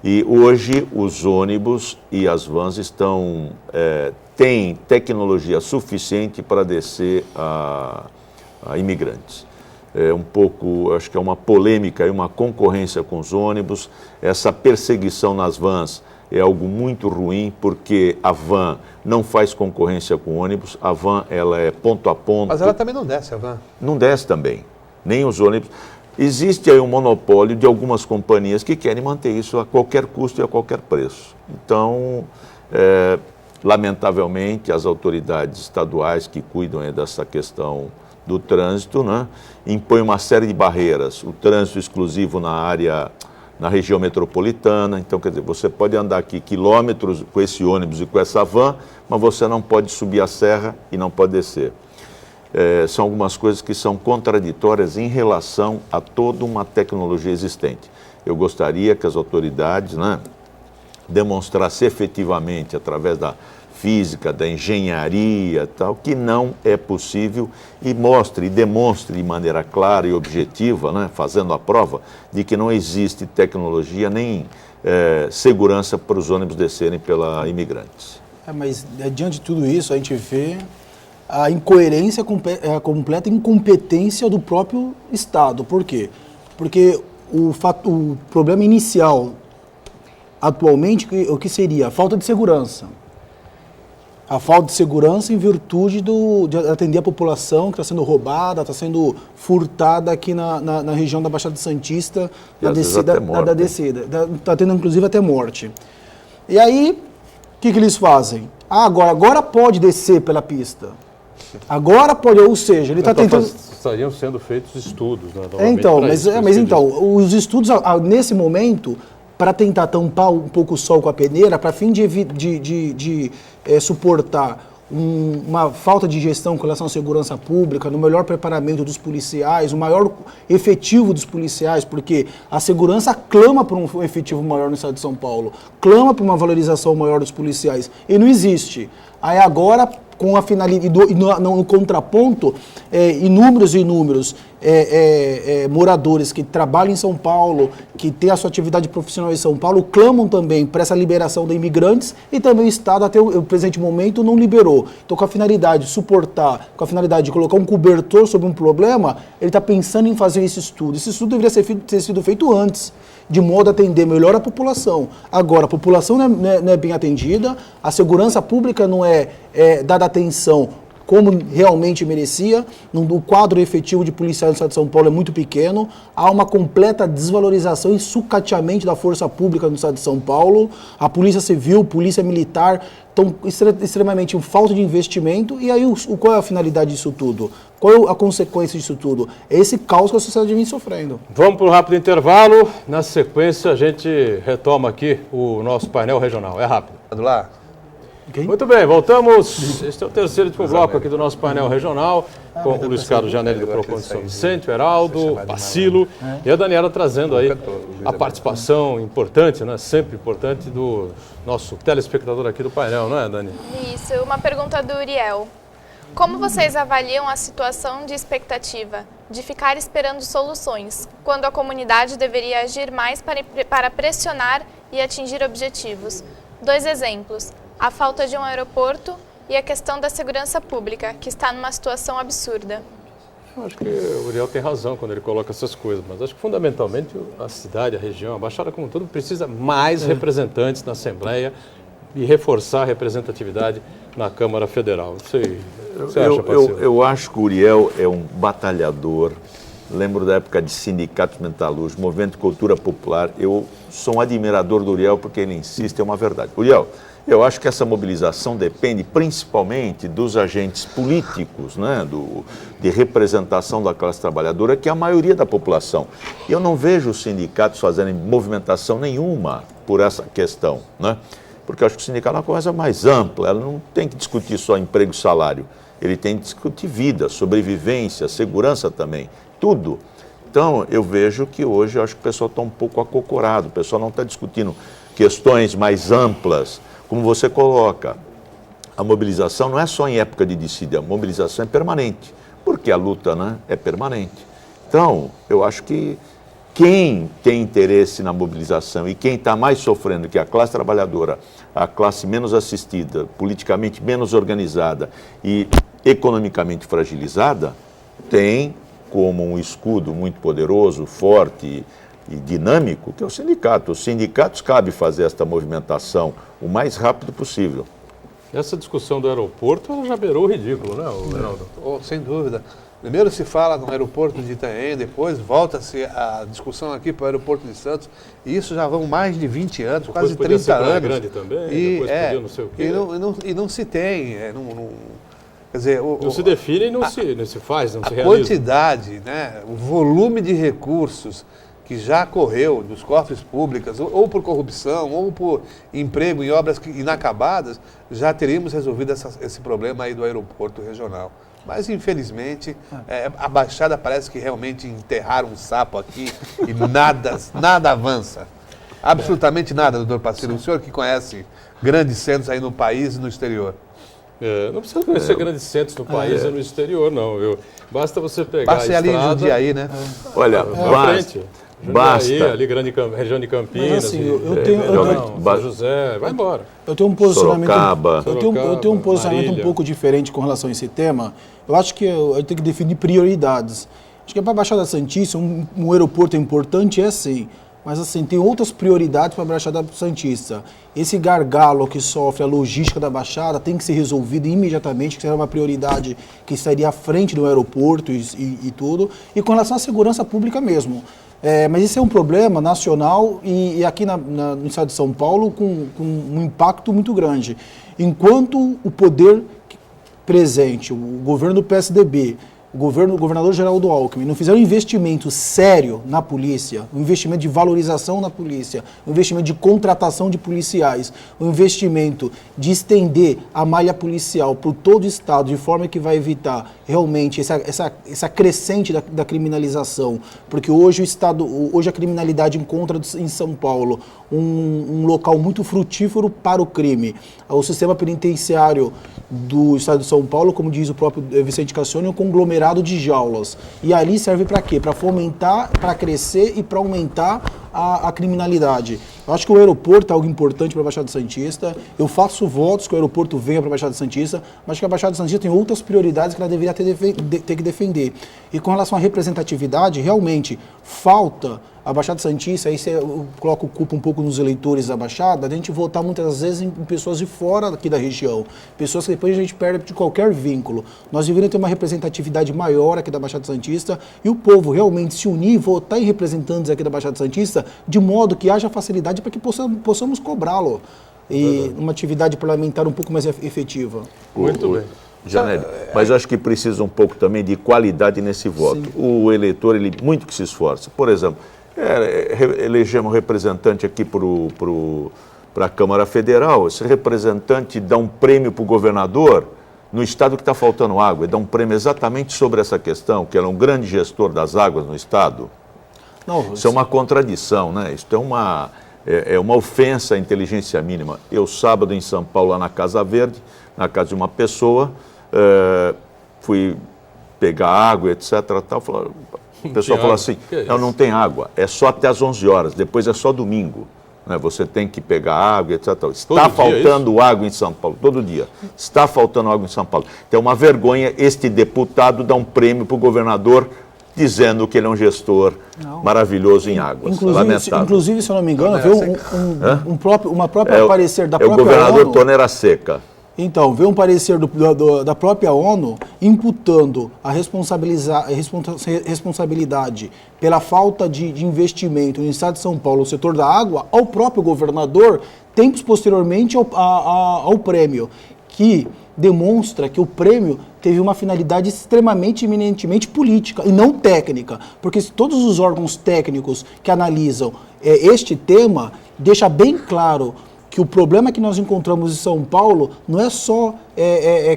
E hoje os ônibus e as vans têm tecnologia suficiente para descer a Imigrantes. Acho que é uma polêmica e uma concorrência com os ônibus. Essa perseguição nas vans é algo muito ruim, porque a van não faz concorrência com o ônibus, a van ela é ponto a ponto. Mas ela também não desce, a van. Não desce também, nem os ônibus. Existe aí um monopólio de algumas companhias que querem manter isso a qualquer custo e a qualquer preço. Então, lamentavelmente, as autoridades estaduais que cuidam dessa questão do trânsito, né, impõem uma série de barreiras. O trânsito exclusivo na região metropolitana. Então, quer dizer, você pode andar aqui quilômetros com esse ônibus e com essa van, mas você não pode subir a serra e não pode descer. são algumas coisas que são contraditórias em relação a toda uma tecnologia existente. Eu gostaria que as autoridades, né, demonstrassem efetivamente, através da física, da engenharia, tal, que não é possível e mostre e demonstre de maneira clara e objetiva, né, fazendo a prova, de que não existe tecnologia nem segurança para os ônibus descerem pela imigrantes. Mas diante de tudo isso, a gente vê a incoerência, a completa incompetência do próprio Estado. Por quê? Porque o problema inicial, atualmente, o que seria? A falta de segurança. A falta de segurança em virtude de atender a população que está sendo roubada, está sendo furtada aqui na região da Baixada Santista, na descida, da descida. Está tendo, inclusive, até morte. E aí, o que eles fazem? Agora pode descer pela pista. Agora pode, ou seja, ele está tentando... Estariam sendo feitos estudos, né? Os estudos, nesse momento, para tentar tampar um pouco o sol com a peneira, para fim de suportar uma falta de gestão com relação à segurança pública, no melhor preparamento dos policiais, o maior efetivo dos policiais, porque a segurança clama por um efetivo maior no estado de São Paulo, clama por uma valorização maior dos policiais, e não existe. Aí agora, com a finalidade, no contraponto, inúmeros moradores que trabalham em São Paulo, que têm a sua atividade profissional em São Paulo, clamam também por essa liberação de imigrantes, e também o Estado, até o presente momento, não liberou. Então, com a finalidade de suportar, com a finalidade de colocar um cobertor sobre um problema, ele está pensando em fazer esse estudo. Esse estudo deveria ter sido feito antes, de modo a atender melhor a população. Agora, a população não é bem atendida, a segurança pública não é dada atenção como realmente merecia, o quadro efetivo de policiais no estado de São Paulo é muito pequeno, há uma completa desvalorização e sucateamento da força pública no estado de São Paulo, a polícia civil, polícia militar estão extremamente em falta de investimento, e aí qual é a finalidade disso tudo? Qual é a consequência disso tudo? É esse caos que a sociedade vem sofrendo. Vamos para um rápido intervalo, na sequência a gente retoma aqui o nosso painel regional, é rápido. Lá. Okay. Muito bem, voltamos. Este é o terceiro último bloco aqui do nosso painel regional, com o Luiz Carlos Janelli do Procon de São Vicente, o Heraldo, o Pacilo e a Daniela trazendo aí a participação importante, né, sempre importante, do nosso telespectador aqui do painel, não é, Dani? Isso, uma pergunta do Uriel. Como vocês avaliam a situação de expectativa, de ficar esperando soluções, quando a comunidade deveria agir mais para pressionar e atingir objetivos? 2 exemplos. A falta de um aeroporto e a questão da segurança pública, que está numa situação absurda. Eu acho que o Uriel tem razão quando ele coloca essas coisas, mas acho que fundamentalmente a cidade, a região, a Baixada como um todo precisa mais representantes na Assembleia e reforçar a representatividade na Câmara Federal. Não sei, você acha, Pacilo? Eu acho que o Uriel é um batalhador. Lembro da época de sindicatos metalúrgicos, movimento de cultura popular. Eu sou um admirador do Uriel porque ele insiste, é uma verdade. Uriel, eu acho que essa mobilização depende principalmente dos agentes políticos, né, de representação da classe trabalhadora, que é a maioria da população. E eu não vejo os sindicatos fazerem movimentação nenhuma por essa questão, né? Porque eu acho que o sindicato é uma coisa mais ampla, ela não tem que discutir só emprego e salário, ele tem que discutir vida, sobrevivência, segurança também, tudo. Então, eu vejo que hoje, eu acho que o pessoal está um pouco acocorado, o pessoal não está discutindo questões mais amplas, como você coloca. A mobilização não é só em época de dissídia, a mobilização é permanente, porque a luta, né, é permanente. Então, eu acho que quem tem interesse na mobilização e quem está mais sofrendo, que é a classe trabalhadora, a classe menos assistida, politicamente menos organizada e economicamente fragilizada, tem como um escudo muito poderoso, forte e dinâmico, que é o sindicato. Os sindicatos cabe fazer esta movimentação o mais rápido possível. Essa discussão do aeroporto ela já beirou o ridículo, né, Heraldo? Sem dúvida. Primeiro se fala no aeroporto de Itanhaém, depois volta-se a discussão aqui para o aeroporto de Santos, e isso já vão mais de 20 anos, depois quase 30 anos. Grande também, e, depois podia não sei o quê. E não se tem, quer dizer... Não se define e não se faz, não se realiza. A quantidade, né, o volume de recursos que já correu dos cofres públicos, ou por corrupção, ou por emprego em obras inacabadas, já teríamos resolvido esse problema aí do aeroporto regional. Mas, infelizmente, a Baixada parece que realmente enterraram um sapo aqui e nada avança. Absolutamente nada, doutor Pacílio. O senhor que conhece grandes centros aí no país e no exterior. Não precisa conhecer grandes centros no país e no exterior, não. Basta você pegar Passe a ali em estrada... Jundiaí, né? Olha, Basta. basta. Ali, região de Campinas, Mas, assim, São José, vai embora. Eu tenho um posicionamento, Sorocaba. eu tenho um posicionamento Marília. um pouco diferente com relação a esse tema. Eu acho que eu tenho que definir prioridades. Acho que para a Baixada Santista, um aeroporto é importante, sim. Mas assim, tem outras prioridades para a Baixada Santista. Esse gargalo que sofre a logística da Baixada tem que ser resolvido imediatamente, que será uma prioridade que estaria à frente do aeroporto e tudo. E com relação à segurança pública mesmo. Mas esse é um problema nacional e aqui no estado de São Paulo com um impacto muito grande. Enquanto o poder presente, o governo do PSDB, o governador Geraldo Alckmin não fizeram um investimento sério na polícia, um investimento de valorização na polícia, um investimento de contratação de policiais, um investimento de estender a malha policial por todo o estado, de forma que vai evitar realmente essa crescente da criminalização, porque hoje a criminalidade encontra em São Paulo um local muito frutífero para o crime. O sistema penitenciário do estado de São Paulo, como diz o próprio Vicente Cassione, é um conglomerado de jaulas. E ali serve para quê? Para fomentar, para crescer e para aumentar a criminalidade. Eu acho que o aeroporto é algo importante para a Baixada Santista. Eu faço votos que o aeroporto venha para a Baixada Santista, mas que a Baixada Santista tem outras prioridades que ela deveria ter que defender. E com relação à representatividade, realmente falta a Baixada Santista, aí eu coloco o culpa um pouco nos eleitores da Baixada, a gente votar muitas vezes em pessoas de fora aqui da região, pessoas que depois a gente perde de qualquer vínculo. Nós deveríamos ter uma representatividade maior aqui da Baixada Santista e o povo realmente se unir e votar em representantes aqui da Baixada Santista, de modo que haja facilidade para que possamos cobrá-lo. E uma atividade parlamentar um pouco mais efetiva. Muito bem. Janelli, mas eu acho que precisa um pouco também de qualidade nesse voto. Sim. O eleitor, ele muito que se esforça. Por exemplo, elegemos um representante aqui para a Câmara Federal. Esse representante dá um prêmio para o governador no estado que está faltando água. Ele dá um prêmio exatamente sobre essa questão, que ele é um grande gestor das águas no estado. Não, isso é uma contradição, né? Isso é uma ofensa à inteligência mínima. Eu, sábado, em São Paulo, lá na Casa Verde, na casa de uma pessoa, fui pegar água, etc. Tal, o pessoal falou assim, não tem água, é só até às 11 horas, depois é só domingo. Né? Você tem que pegar água, etc. Está faltando água em São Paulo, todo dia. Está faltando água em São Paulo. Então é uma vergonha este deputado dar um prêmio para o governador dizendo que ele é um gestor maravilhoso em águas. Inclusive, se eu não me engano, veio uma própria parecer da própria ONU. É o governador Torneira Seca. Então, veio um parecer da própria ONU imputando a responsabilidade pela falta de investimento no estado de São Paulo, no setor da água, ao próprio governador, tempos posteriormente ao prêmio, que demonstra que o prêmio teve uma finalidade extremamente, eminentemente política e não técnica, porque todos os órgãos técnicos que analisam este tema deixam bem claro que o problema que nós encontramos em São Paulo não é só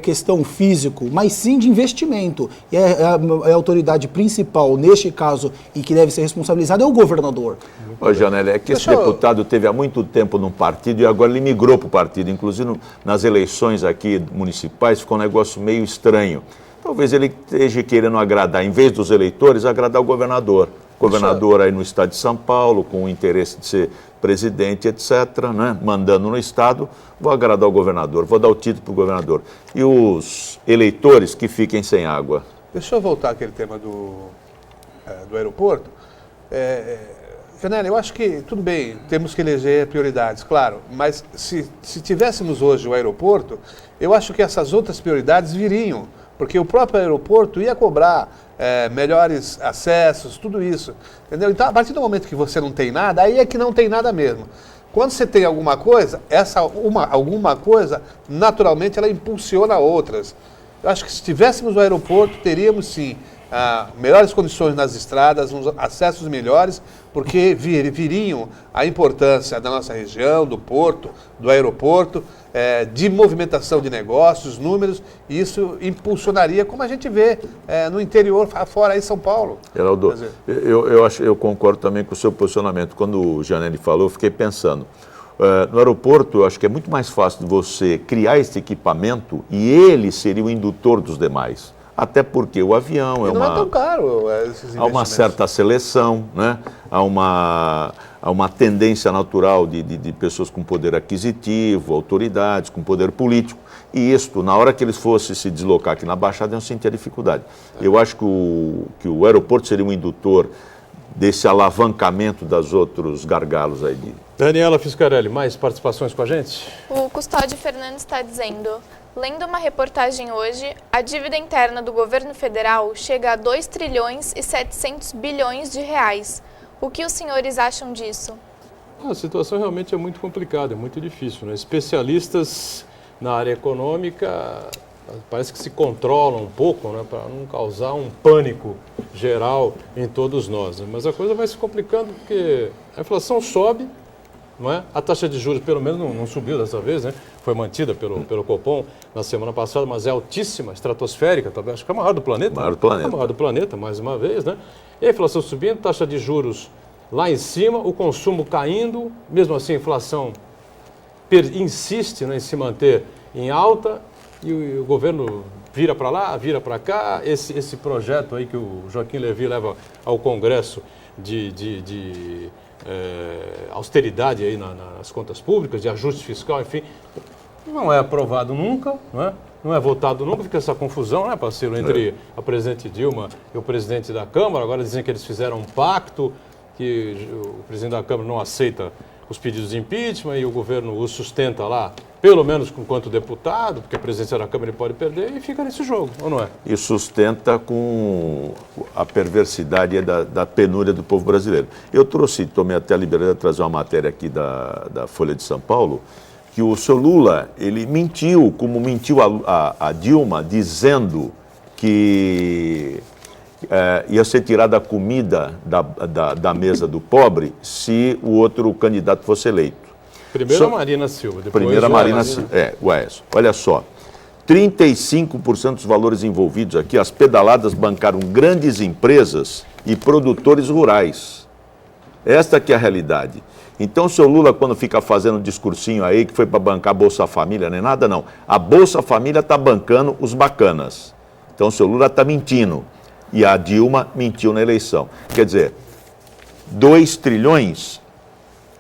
questão físico, mas sim de investimento. E a autoridade principal, neste caso, e que deve ser responsabilizada, é o governador. Ô, Janelli, é que esse deputado teve há muito tempo num partido e agora ele migrou para o partido. Inclusive, nas eleições aqui municipais, ficou um negócio meio estranho. Talvez ele esteja querendo agradar, em vez dos eleitores, agradar o governador. Governador aí no estado de São Paulo, com o interesse de ser presidente, etc., né? Mandando no estado, vou agradar o governador, vou dar o título para o governador. E os eleitores que fiquem sem água. Deixa eu voltar àquele tema do aeroporto. Janelli, eu acho que, tudo bem, temos que eleger prioridades, claro, mas se tivéssemos hoje o aeroporto, eu acho que essas outras prioridades viriam, porque o próprio aeroporto ia cobrar melhores acessos, tudo isso, entendeu? Então, a partir do momento que você não tem nada, aí é que não tem nada mesmo. Quando você tem alguma coisa, alguma coisa, naturalmente, ela impulsiona outras. Eu acho que se tivéssemos o aeroporto, teríamos, sim, melhores condições nas estradas, uns acessos melhores, porque viriam a importância da nossa região, do porto, do aeroporto, de movimentação de negócios, números, e isso impulsionaria, como a gente vê no interior, fora aí São Paulo. Geraldo, eu concordo também com o seu posicionamento. Quando o Gianelli falou, eu fiquei pensando. No aeroporto, eu acho que é muito mais fácil de você criar esse equipamento e ele seria o indutor dos demais. Até porque o avião não é tão caro esses há uma certa seleção, né? Há uma tendência natural de pessoas com poder aquisitivo, autoridades, com poder político. E isto, na hora que eles fossem se deslocar aqui na Baixada, iam sentir a dificuldade. Eu acho que o aeroporto seria um indutor desse alavancamento dos outros gargalos aí. Daniela Fiscarelli, mais participações com a gente? O Custódio Fernandes está dizendo: lendo uma reportagem hoje, a dívida interna do governo federal chega a 2 trilhões e 700 bilhões de reais. O que os senhores acham disso? A situação realmente é muito complicada, é muito difícil, né? Especialistas na área econômica parece que se controlam um pouco, né, para não causar um pânico geral em todos nós, né? Mas a coisa vai se complicando porque a inflação sobe, não é? A taxa de juros pelo menos não subiu dessa vez, né? Foi mantida pelo Copom na semana passada, mas é altíssima, estratosférica, talvez, acho que é a maior do planeta. Maior do planeta. A maior do planeta, mais uma vez, né? E a inflação subindo, taxa de juros lá em cima, o consumo caindo, mesmo assim a inflação insiste, né, em se manter em alta e o governo vira para lá, vira para cá. Esse projeto aí que o Joaquim Levy leva ao Congresso de austeridade aí nas contas públicas, de ajuste fiscal, enfim, não é aprovado nunca, não é votado nunca, fica essa confusão, né, parceiro, entre a presidente Dilma e o presidente da Câmara. Agora dizem que eles fizeram um pacto, que o presidente da Câmara não aceita os pedidos de impeachment e o governo os sustenta lá, pelo menos enquanto deputado, porque a presidência da Câmara ele pode perder, e fica nesse jogo, ou não é? E sustenta com a perversidade da penúria do povo brasileiro. Eu tomei até a liberdade de trazer uma matéria aqui da Folha de São Paulo, que o seu Lula, ele mentiu, como mentiu a Dilma, dizendo que ia ser tirada a comida da mesa do pobre se o outro candidato fosse eleito. Primeiro a Marina Silva, depois primeiro a Marina Silva. O Aécio. Olha só, 35% dos valores envolvidos aqui, as pedaladas bancaram grandes empresas e produtores rurais. Esta que é a realidade. Então, o seu Lula, quando fica fazendo um discursinho aí, que foi para bancar a Bolsa Família, nem nada, não. A Bolsa Família está bancando os bacanas. Então, o seu Lula está mentindo. E a Dilma mentiu na eleição. Quer dizer, 2 trilhões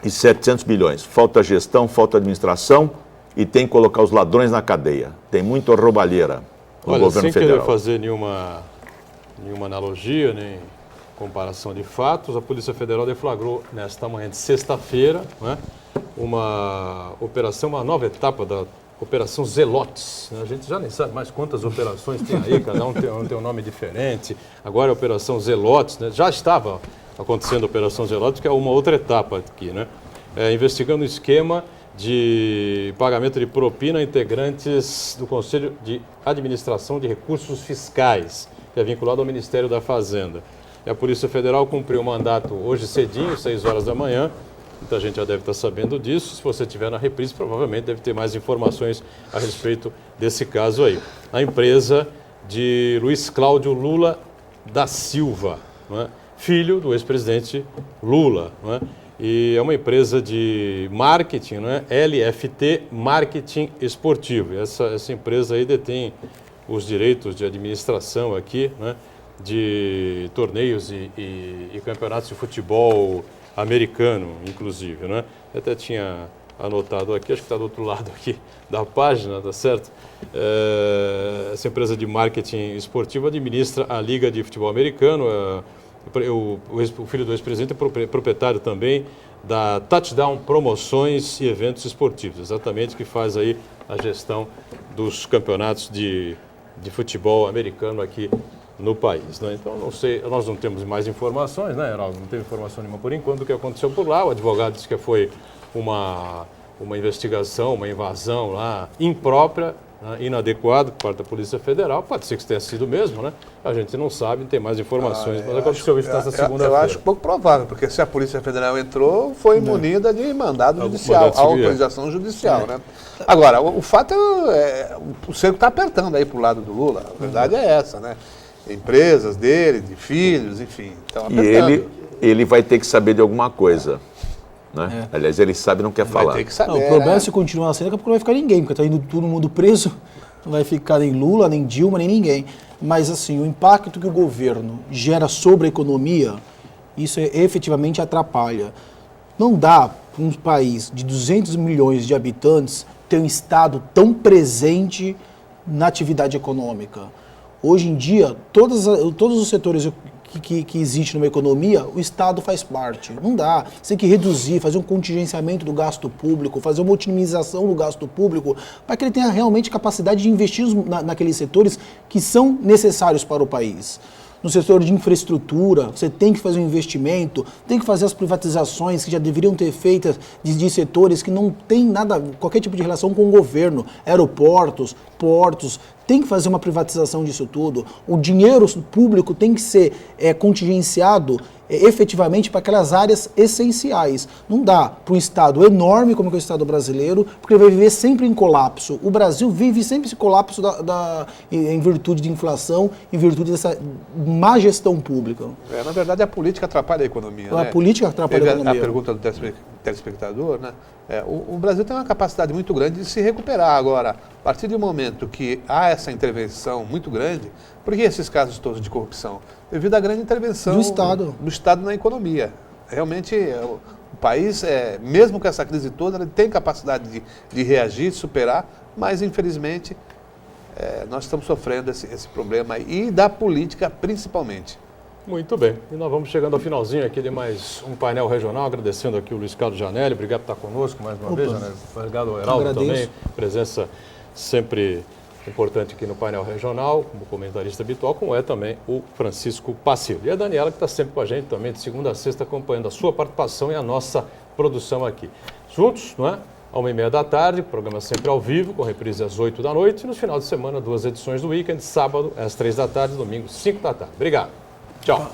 e 700 bilhões. Falta gestão, falta administração e tem que colocar os ladrões na cadeia. Tem muita roubalheira no governo federal. Sem querer fazer nenhuma analogia, nem comparação de fatos, a Polícia Federal deflagrou nesta manhã de sexta-feira, né, uma operação, uma nova etapa da Operação Zelotes. A gente já nem sabe mais quantas operações tem aí, cada um tem um nome diferente. Agora é a Operação Zelotes, né? Já estava acontecendo a Operação Zelotes, que é uma outra etapa aqui, né? Investigando o esquema de pagamento de propina a integrantes do Conselho de Administração de Recursos Fiscais, que é vinculado ao Ministério da Fazenda. E a Polícia Federal cumpriu o mandato hoje cedinho, 6 horas da manhã. Muita gente já deve estar sabendo disso. Se você estiver na reprise, provavelmente deve ter mais informações a respeito desse caso aí. A empresa de Luiz Cláudio Lula da Silva, não é? Filho do ex-presidente Lula, não é? E é uma empresa de marketing, não é? LFT Marketing Esportivo. E essa empresa aí detém os direitos de administração aqui, né, de torneios e campeonatos de futebol americano, inclusive, né? Eu até tinha anotado aqui, acho que está do outro lado aqui da página, tá certo? Essa empresa de marketing esportivo administra a Liga de Futebol Americano. O filho do ex-presidente é proprietário também da Touchdown Promoções e Eventos Esportivos, exatamente, que faz aí a gestão dos campeonatos de futebol americano aqui no país, né? Então, não sei, nós não temos mais informações, né, Heraldo? Não tem informação nenhuma por enquanto do que aconteceu por lá. O advogado disse que foi uma investigação, uma invasão lá imprópria né, inadequado por parte da Polícia Federal. Pode ser que tenha sido mesmo, né? A gente não sabe, não tem mais informações, mas aconteceu isso nessa Eu segunda-feira. acho pouco provável, porque se a Polícia Federal entrou, foi munida de mandado judicial, mandado civil, autorização judicial, né? Agora, o fato o cerco está apertando aí pro lado do Lula, a verdade é essa, né? Empresas dele, de filhos, enfim, estão E apertando. ele vai ter que saber de alguma coisa. Né? Aliás, ele sabe e não quer Vai falar. ter que saber, Não, o problema né? é se continuar assim, daqui a pouco não vai ficar ninguém, porque está indo todo mundo preso, não vai ficar nem Lula, nem Dilma, nem ninguém. Mas assim, o impacto que o governo gera sobre a economia, isso efetivamente atrapalha. Não dá para um país de 200 milhões de habitantes ter um Estado tão presente na atividade econômica. Hoje em dia, todos os setores que existem numa economia, o Estado faz parte. Não dá. Você tem que reduzir, fazer um contingenciamento do gasto público, fazer uma otimização do gasto público, para que ele tenha realmente capacidade de investir naqueles setores que são necessários para o país. No setor de infraestrutura, você tem que fazer um investimento, tem que fazer as privatizações que já deveriam ter feitas de setores que não tem nada, qualquer tipo de relação com o governo, aeroportos, portos, tem que fazer uma privatização disso tudo. O dinheiro público tem que ser contingenciado efetivamente para aquelas áreas essenciais. Não dá para um Estado enorme como é o Estado brasileiro, porque ele vai viver sempre em colapso. O Brasil vive sempre esse colapso em virtude de inflação, em virtude dessa má gestão pública. Na verdade, a política atrapalha a economia. A né? política atrapalha a economia. A pergunta do telespectador, né? O Brasil tem uma capacidade muito grande de se recuperar agora. A partir do momento que há essa intervenção muito grande, por que esses casos todos de corrupção? Devido à grande intervenção do Estado na economia. Realmente, o país, mesmo com essa crise toda, ele tem capacidade de reagir, de superar, mas, infelizmente, nós estamos sofrendo esse problema e da política principalmente. Muito bem. E nós vamos chegando ao finalzinho aqui de mais um painel regional, agradecendo aqui o Luiz Carlos Janelli, obrigado por estar conosco mais uma vez, Janelli. Obrigado ao Heraldo também, presença sempre importante aqui no painel regional, como comentarista habitual, como é também o Francisco Pacílio. E a Daniela, que está sempre com a gente também, de segunda a sexta, acompanhando a sua participação e a nossa produção aqui. Juntos, não é? À 1h30 da tarde, programa sempre ao vivo, com reprise às 8 da noite, e no final de semana, 2 edições do Weekend, sábado às 3 da tarde, domingo, 5 da tarde. Obrigado. Tchau.